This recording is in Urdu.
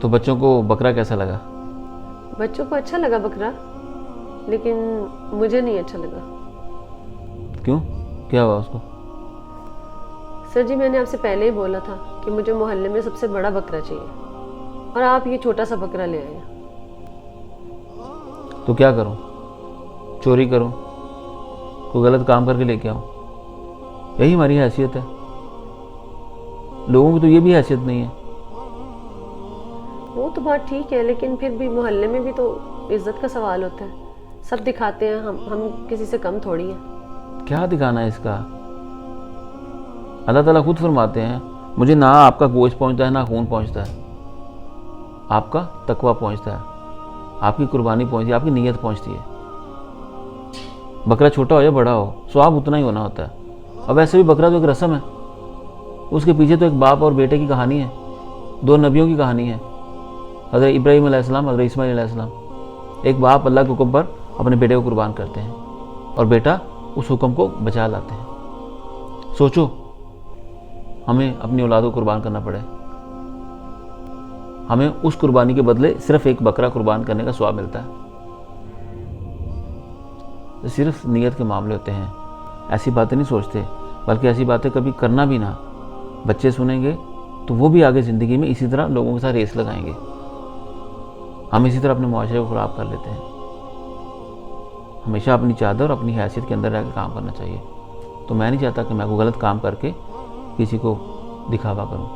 تو بچوں کو بکرا کیسا لگا؟ بچوں کو اچھا لگا بکرا، لیکن مجھے نہیں اچھا لگا۔ کیوں؟ کیا ہوا اس کو؟ سر جی میں نے آپ سے پہلے ہی بولا تھا کہ مجھے محلے میں سب سے بڑا بکرا چاہیے، اور آپ یہ چھوٹا سا بکرا لے آئے ہیں۔ تو کیا کروں؟ چوری کروں؟ کوئی غلط کام کر کے لے کے آؤں؟ یہی ہماری حیثیت ہے، لوگوں کی تو یہ بھی حیثیت نہیں ہے۔ وہ تو بات ٹھیک ہے، لیکن پھر بھی محلے میں بھی تو عزت کا سوال ہوتا ہے، سب دکھاتے ہیں، ہم کسی سے کم تھوڑی ہیں۔ کیا دکھانا ہے اس کا؟ اللہ تعالیٰ خود فرماتے ہیں مجھے نہ آپ کا گوشت پہنچتا ہے نہ خون پہنچتا ہے، آپ کا تقویٰ پہنچتا ہے، آپ کی قربانی پہنچتی ہے، آپ کی نیت پہنچتی ہے۔ بکرا چھوٹا ہو یا بڑا ہو، ثواب اتنا ہی ہونا ہوتا ہے۔ اور ویسے بھی بکرا تو ایک رسم ہے، اس کے پیچھے تو ایک باپ اور بیٹے کی کہانی ہے، دو نبیوں کی کہانی ہے، حضرت ابراہیم علیہ السلام، حضرت اسماعیل علیہ السلام۔ ایک باپ اللہ کے حکم پر اپنے بیٹے کو قربان کرتے ہیں اور بیٹا اس حکم کو بچا لاتے ہیں۔ سوچو ہمیں اپنی اولاد کو قربان کرنا پڑے، ہمیں اس قربانی کے بدلے صرف ایک بکرا قربان کرنے کا ثواب ملتا ہے۔ تو صرف نیت کے معاملے ہوتے ہیں، ایسی باتیں نہیں سوچتے، بلکہ ایسی باتیں کبھی کرنا بھی نہ۔ بچے سنیں گے تو وہ بھی آگے زندگی میں اسی طرح لوگوں کے ساتھ ریس لگائیں گے، ہم اسی طرح اپنے معاشرے کو خراب کر لیتے ہیں۔ ہمیشہ اپنی چادر اور اپنی حیثیت کے اندر رہ کے کام کرنا چاہیے۔ تو میں نہیں چاہتا کہ میں کوئی غلط کام کر کے کسی کو دکھاوا کروں۔